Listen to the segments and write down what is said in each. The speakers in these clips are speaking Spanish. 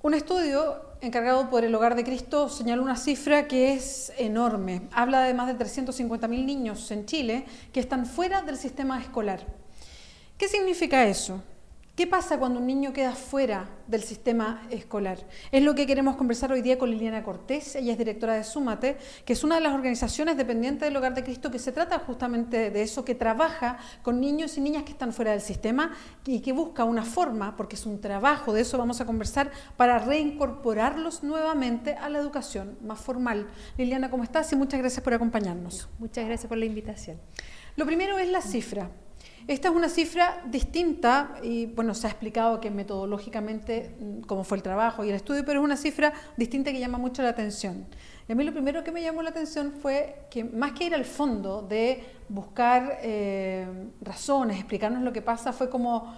Un estudio encargado por el Hogar de Cristo señaló una cifra que es enorme. Habla de más de 350.000 niños en Chile que están fuera del sistema escolar. ¿Qué significa eso? ¿Qué pasa cuando un niño queda fuera del sistema escolar? Es lo que queremos conversar hoy día con Liliana Cortés. Ella es directora de Súmate, que es una de las organizaciones dependientes del Hogar de Cristo que se trata justamente de eso, que trabaja con niños y niñas que están fuera del sistema y que busca una forma, porque es un trabajo, de eso vamos a conversar, para reincorporarlos nuevamente a la educación más formal. Liliana, ¿cómo estás? Y muchas gracias por acompañarnos. Muchas gracias por la invitación. Lo primero es la cifra. Esta es una cifra distinta y bueno, se ha explicado que metodológicamente cómo fue el trabajo y el estudio, pero es una cifra distinta que llama mucho la atención. Y a mí lo primero que me llamó la atención fue que más que ir al fondo de buscar razones, explicarnos lo que pasa, fue como,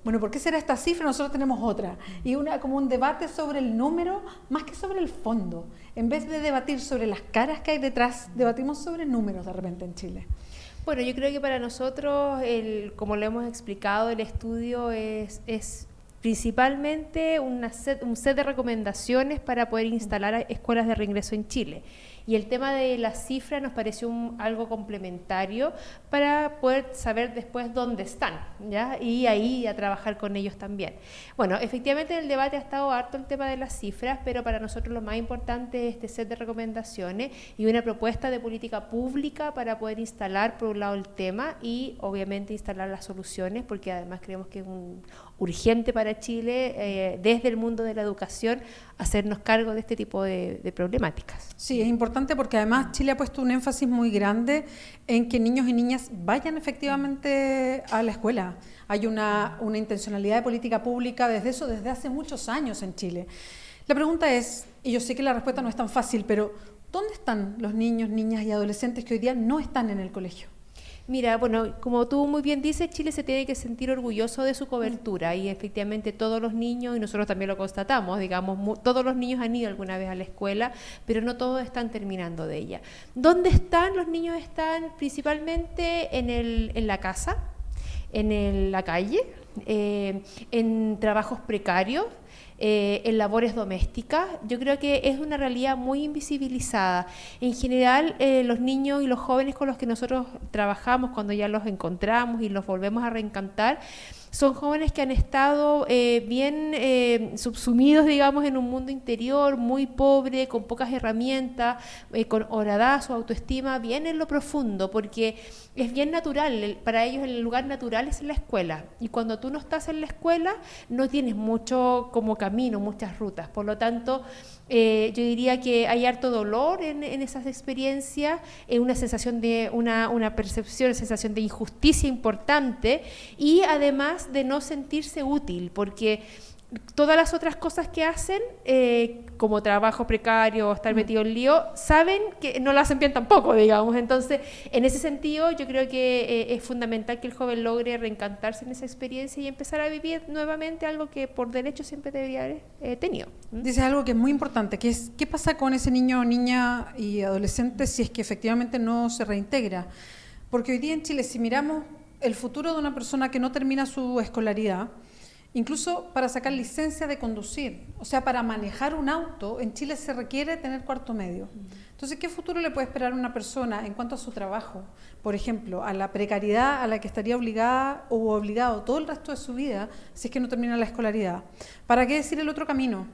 bueno, ¿por qué será esta cifra? Nosotros tenemos otra. Y como un debate sobre el número más que sobre el fondo. En vez de debatir sobre las caras que hay detrás, debatimos sobre números de repente en Chile. Bueno, yo creo que para nosotros, como lo hemos explicado, el estudio es principalmente un set de recomendaciones para poder instalar escuelas de reingreso en Chile. Y el tema de la cifra nos pareció algo complementario para poder saber después dónde están, ¿ya? Y ahí a trabajar con ellos también. Bueno, efectivamente en el debate ha estado harto el tema de las cifras, pero para nosotros lo más importante es este set de recomendaciones y una propuesta de política pública para poder instalar por un lado el tema y obviamente instalar las soluciones, porque además creemos que es urgente para Chile, desde el mundo de la educación, hacernos cargo de este tipo de problemáticas. Sí, es importante porque además Chile ha puesto un énfasis muy grande en que niños y niñas vayan efectivamente a la escuela. Hay una intencionalidad de política pública desde hace muchos años en Chile. La pregunta es, y yo sé que la respuesta no es tan fácil, pero ¿dónde están los niños, niñas y adolescentes que hoy día no están en el colegio? Mira, bueno, como tú muy bien dices, Chile se tiene que sentir orgulloso de su cobertura y efectivamente todos los niños, y nosotros también lo constatamos, digamos, todos los niños han ido alguna vez a la escuela, pero no todos están terminando de ella. ¿Dónde están? Los niños están principalmente en la casa, en la calle, en trabajos precarios, en labores domésticas. Yo creo que es una realidad muy invisibilizada. En general, los niños y los jóvenes con los que nosotros trabajamos, cuando ya los encontramos y los volvemos a reencantar, son jóvenes que han estado bien subsumidos, digamos, en un mundo interior muy pobre, con pocas herramientas, con horadazos, autoestima, bien en lo profundo, porque es bien natural, para ellos el lugar natural es en la escuela, y cuando tú no estás en la escuela no tienes mucho como camino, muchas rutas, por lo tanto yo diría que hay harto dolor en esas experiencias, una sensación de una percepción, una sensación de injusticia importante y además de no sentirse útil, porque todas las otras cosas que hacen, como trabajo precario o estar metido en lío, saben que no lo hacen bien tampoco, digamos. Entonces, en ese sentido, yo creo que es fundamental que el joven logre reencantarse en esa experiencia y empezar a vivir nuevamente algo que por derecho siempre debería haber tenido. Dices algo que es muy importante, que es ¿qué pasa con ese niño, niña y adolescente si es que efectivamente no se reintegra? Porque hoy día en Chile, si miramos el futuro de una persona que no termina su escolaridad, incluso para sacar licencia de conducir, o sea, para manejar un auto, en Chile se requiere tener cuarto medio. Entonces, ¿qué futuro le puede esperar a una persona en cuanto a su trabajo? Por ejemplo, a la precariedad a la que estaría obligada o obligado todo el resto de su vida si es que no termina la escolaridad. ¿Para qué decir el otro camino?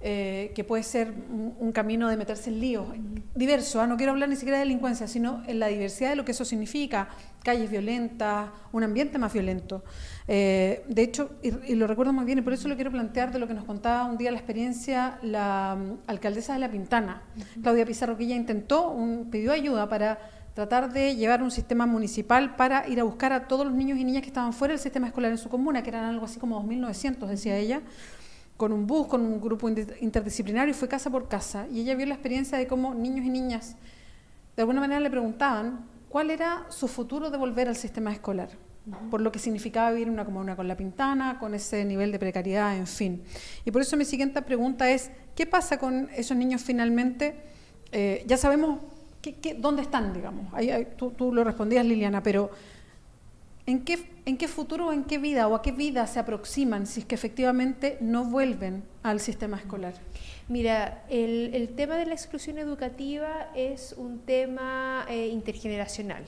Que puede ser un camino de meterse en líos diverso, no quiero hablar ni siquiera de delincuencia, sino en la diversidad de lo que eso significa, calles violentas, un ambiente más violento. De hecho, y lo recuerdo muy bien, y por eso lo quiero plantear de lo que nos contaba un día la experiencia la alcaldesa de La Pintana, Claudia Pizarro, que ella pidió ayuda para tratar de llevar un sistema municipal para ir a buscar a todos los niños y niñas que estaban fuera del sistema escolar en su comuna, que eran algo así como 2.900, decía ella, con un bus, con un grupo interdisciplinario, y fue casa por casa. Y ella vio la experiencia de cómo niños y niñas, de alguna manera le preguntaban cuál era su futuro de volver al sistema escolar, por lo que significaba vivir en una comuna con La Pintana, con ese nivel de precariedad, en fin. Y por eso mi siguiente pregunta es, ¿qué pasa con esos niños finalmente? Ya sabemos dónde están, digamos. Tú lo respondías, Liliana, pero ¿En qué futuro o en qué vida o a qué vida se aproximan si es que efectivamente no vuelven al sistema escolar? Mira, el tema de la exclusión educativa es un tema intergeneracional.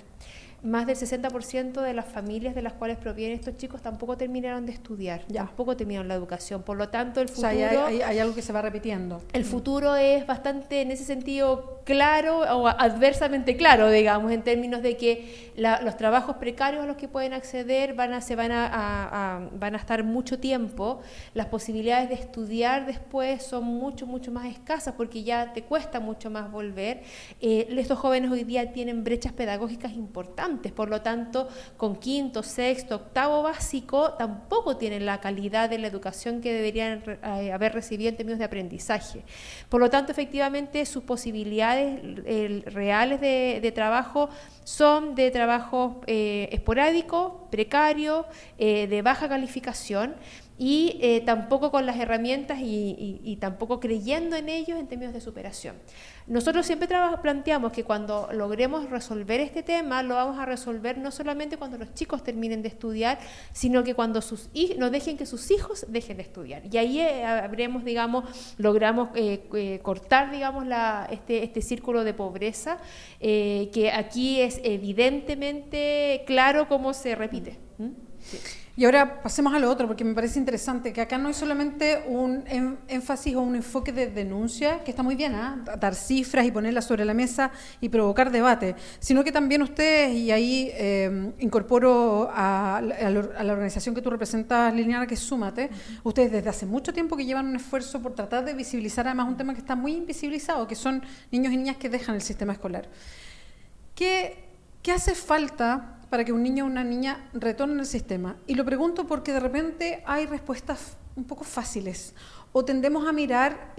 Más del 60% de las familias de las cuales provienen estos chicos tampoco terminaron de estudiar, tampoco terminaron la educación. Por lo tanto, el futuro... O sea, hay algo que se va repitiendo. El futuro es bastante, en ese sentido, claro o adversamente claro, digamos, en términos de que los trabajos precarios a los que pueden acceder van a estar mucho tiempo. Las posibilidades de estudiar después son mucho más escasas porque ya te cuesta mucho más volver. Estos jóvenes hoy día tienen brechas pedagógicas importantes. Por lo tanto, con quinto, sexto, octavo básico, tampoco tienen la calidad de la educación que deberían haber recibido en términos de aprendizaje. Por lo tanto, efectivamente, sus posibilidades reales de trabajo son de trabajo esporádico, precario, de baja calificación, y tampoco con las herramientas y tampoco creyendo en ellos en términos de superación. Nosotros siempre planteamos que cuando logremos resolver este tema, lo vamos a resolver no solamente cuando los chicos terminen de estudiar, sino que cuando no dejen que sus hijos dejen de estudiar. Y ahí logramos cortar, digamos, este círculo de pobreza, que aquí es evidentemente claro cómo se repite. Sí. Y ahora pasemos a lo otro, porque me parece interesante que acá no hay solamente un énfasis o un enfoque de denuncia, que está muy bien, dar cifras y ponerlas sobre la mesa y provocar debate, sino que también ustedes, y ahí incorporo a la organización que tú representas, Liliana, que es Súmate, ustedes desde hace mucho tiempo que llevan un esfuerzo por tratar de visibilizar además un tema que está muy invisibilizado, que son niños y niñas que dejan el sistema escolar. ¿Qué hace falta para que un niño o una niña retornen al sistema? Y lo pregunto porque de repente hay respuestas un poco fáciles, o tendemos a mirar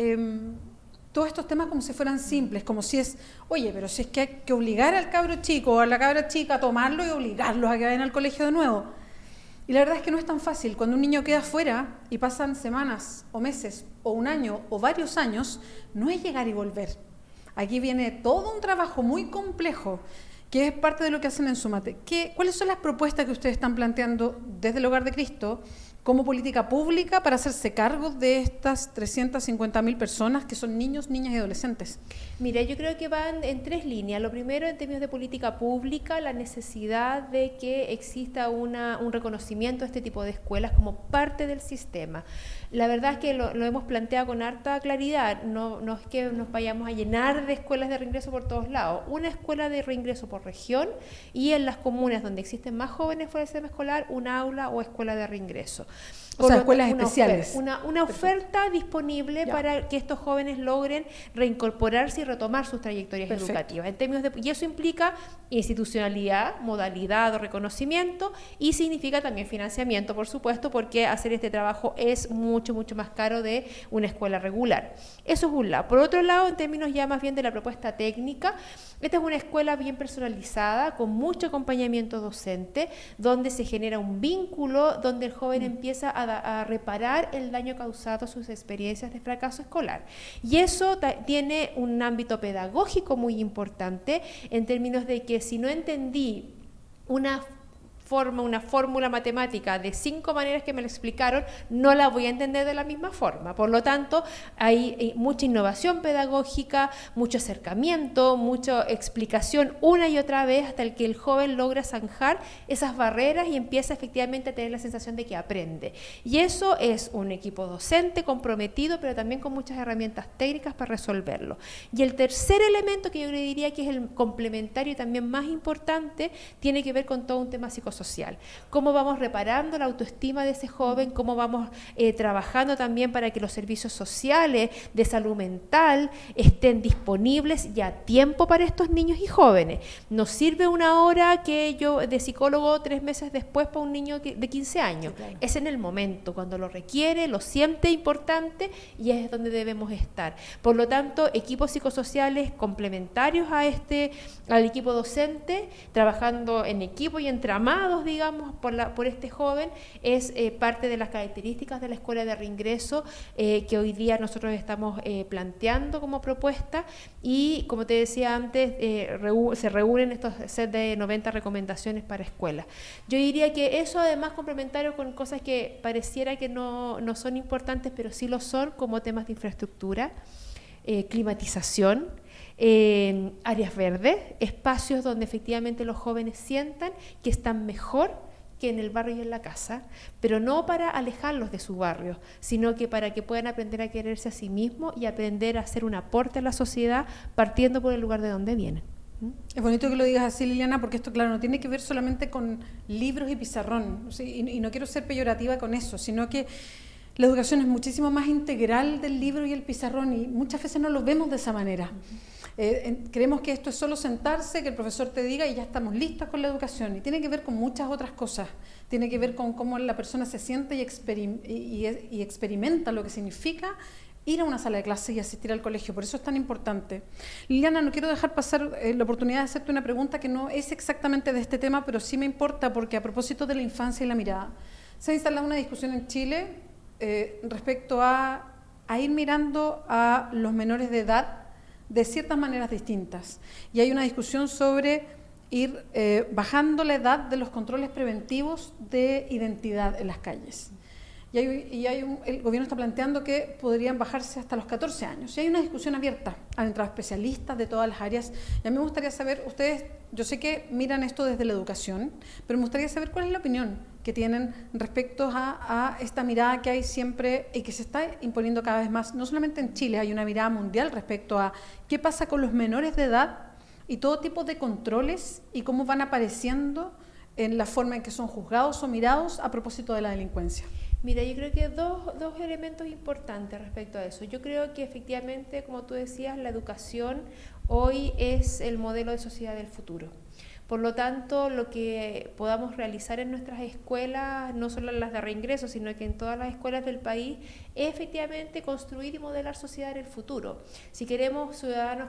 todos estos temas como si fueran simples, como si es, oye, pero si es que hay que obligar al cabro chico o a la cabra chica a tomarlo y obligarlos a que vayan al colegio de nuevo. Y la verdad es que no es tan fácil. Cuando un niño queda fuera y pasan semanas o meses o un año o varios años, no es llegar y volver. Aquí viene todo un trabajo muy complejo, que es parte de lo que hacen en Súmate. ¿Cuáles son las propuestas que ustedes están planteando desde el Hogar de Cristo como política pública para hacerse cargo de estas 350.000 personas que son niños, niñas y adolescentes? Mira, yo creo que van en tres líneas. Lo primero, en términos de política pública, la necesidad de que exista un reconocimiento de este tipo de escuelas como parte del sistema. La verdad es que lo hemos planteado con harta claridad. No es que nos vayamos a llenar de escuelas de reingreso por todos lados. Una escuela de reingreso por región, y en las comunas donde existen más jóvenes fuera del sistema escolar, un aula o escuela de reingreso. O sea, escuelas especiales. Una oferta disponible para que estos jóvenes logren reincorporarse y retomar sus trayectorias educativas. En términos y eso implica institucionalidad, modalidad o reconocimiento, y significa también financiamiento, por supuesto, porque hacer este trabajo es mucho más caro de una escuela regular. Eso es un lado. Por otro lado, en términos ya más bien de la propuesta técnica, esta es una escuela bien personalizada, con mucho acompañamiento docente, donde se genera un vínculo, donde el joven empieza a reparar el daño causado a sus experiencias de fracaso escolar. Y eso tiene un ámbito pedagógico muy importante, en términos de que si no entendí una fórmula matemática de 5 maneras que me lo explicaron, no la voy a entender de la misma forma. Por lo tanto, hay mucha innovación pedagógica, mucho acercamiento, mucha explicación una y otra vez hasta que el joven logra zanjar esas barreras y empieza efectivamente a tener la sensación de que aprende. Y eso es un equipo docente comprometido, pero también con muchas herramientas técnicas para resolverlo. Y el tercer elemento, que yo diría que es el complementario y también más importante, tiene que ver con todo un tema psicosocial. Cómo vamos reparando la autoestima de ese joven, cómo vamos trabajando también para que los servicios sociales de salud mental estén disponibles y a tiempo para estos niños y jóvenes. Nos sirve una hora que yo de psicólogo 3 meses después para un niño de 15 años. Sí, claro. Es en el momento, cuando lo requiere, lo siente importante, y es donde debemos estar. Por lo tanto, equipos psicosociales complementarios al equipo docente, trabajando en equipo y entramado amados, digamos, por este joven, es parte de las características de la escuela de reingreso que hoy día nosotros estamos planteando como propuesta, y como te decía antes, se reúnen estos set de 90 recomendaciones para escuelas. Yo diría que eso, además, complementario con cosas que pareciera que no son importantes, pero sí lo son, como temas de infraestructura, climatización, áreas verdes, espacios donde efectivamente los jóvenes sientan que están mejor que en el barrio y en la casa, pero no para alejarlos de su barrio, sino que para que puedan aprender a quererse a sí mismos y aprender a hacer un aporte a la sociedad partiendo por el lugar de donde vienen. Es bonito que lo digas así, Liliana, porque esto, claro, no tiene que ver solamente con libros y pizarrón, ¿sí? Y no quiero ser peyorativa con eso, sino que la educación es muchísimo más integral del libro y el pizarrón, y muchas veces no lo vemos de esa manera. Creemos que esto es solo sentarse, que el profesor te diga y ya estamos listos con la educación, y tiene que ver con muchas otras cosas. Tiene que ver con cómo la persona se siente y experimenta lo que significa ir a una sala de clase y asistir al colegio. Por eso es tan importante. Liliana, no quiero dejar pasar la oportunidad de hacerte una pregunta que no es exactamente de este tema, pero sí me importa, porque a propósito de la infancia y la mirada, se ha instalado una discusión en Chile respecto a ir mirando a los menores de edad de ciertas maneras distintas. Y hay una discusión sobre ir bajando la edad de los controles preventivos de identidad en las calles. El gobierno está planteando que podrían bajarse hasta los 14 años. Y hay una discusión abierta. Han entrado especialistas de todas las áreas. Y a mí me gustaría saber, ustedes, yo sé que miran esto desde la educación, pero me gustaría saber cuál es la opinión que tienen respecto a esta mirada que hay siempre y que se está imponiendo cada vez más. No solamente en Chile, hay una mirada mundial respecto a qué pasa con los menores de edad y todo tipo de controles y cómo van apareciendo en la forma en que son juzgados o mirados a propósito de la delincuencia. Mira, yo creo que dos elementos importantes respecto a eso. Yo creo que efectivamente, como tú decías, la educación hoy es el modelo de sociedad del futuro. Por lo tanto, lo que podamos realizar en nuestras escuelas, no solo en las de reingreso, sino que en todas las escuelas del país, es efectivamente construir y modelar sociedad en el futuro. Si queremos ciudadanos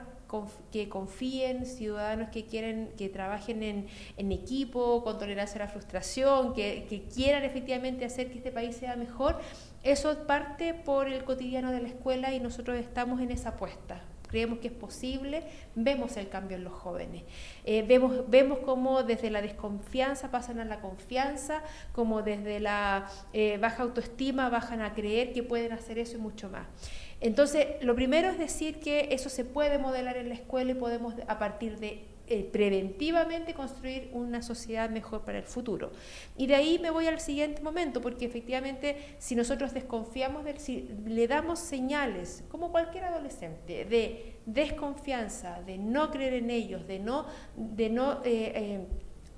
que confíen, ciudadanos que trabajen en equipo, con tolerancia a la frustración, que quieran efectivamente hacer que este país sea mejor, eso parte por el cotidiano de la escuela y nosotros estamos en esa apuesta. Creemos que es posible, vemos el cambio en los jóvenes, vemos cómo desde la desconfianza pasan a la confianza, como desde la baja autoestima bajan a creer que pueden hacer eso y mucho más. Entonces, lo primero es decir que eso se puede modelar en la escuela y podemos, a partir de preventivamente, construir una sociedad mejor para el futuro. Y de ahí me voy al siguiente momento, porque efectivamente si nosotros desconfiamos si le damos señales, como cualquier adolescente, de desconfianza, de no creer en ellos, de no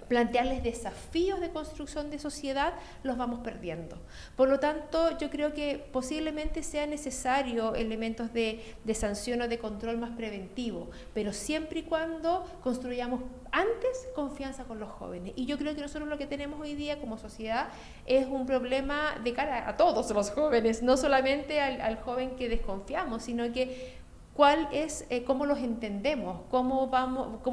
plantearles desafíos de construcción de sociedad, los vamos perdiendo. Por lo tanto, yo creo que posiblemente sea necesario elementos de sanción o de control más preventivo, pero siempre y cuando construyamos antes confianza con los jóvenes. Y yo creo que nosotros lo que tenemos hoy día como sociedad es un problema de cara a todos los jóvenes, no solamente al joven que desconfiamos, sino que cuál es, cómo los entendemos, cómo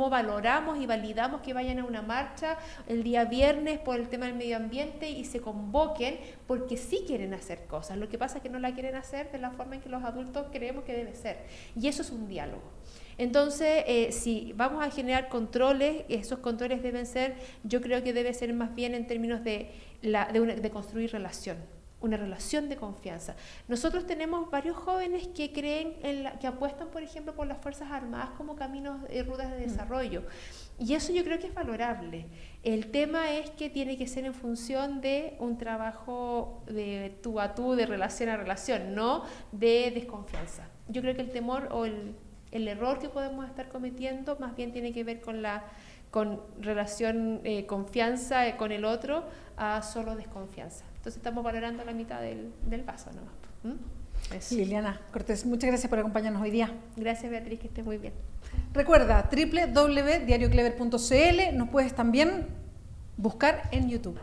valoramos y validamos que vayan a una marcha el día viernes por el tema del medio ambiente y se convoquen porque sí quieren hacer cosas. Lo que pasa es que no la quieren hacer de la forma en que los adultos creemos que debe ser. Y eso es un diálogo. Entonces, si vamos a generar controles, esos controles deben ser, yo creo que debe ser más bien en términos de construir relación. Una relación de confianza. Nosotros tenemos varios jóvenes que creen que apuestan, por ejemplo, por las Fuerzas Armadas como caminos y rutas de desarrollo. Y eso yo creo que es valorable. El tema es que tiene que ser en función de un trabajo de tú a tú, de relación a relación, no de desconfianza. Yo creo que el temor o el error que podemos estar cometiendo más bien tiene que ver con relación, confianza con el otro, a solo desconfianza. Entonces estamos valorando la mitad del vaso nomás. Liliana Cortés, muchas gracias por acompañarnos hoy día. Gracias, Beatriz, que estés muy bien. Recuerda, www.diarioclever.cl, nos puedes también buscar en YouTube.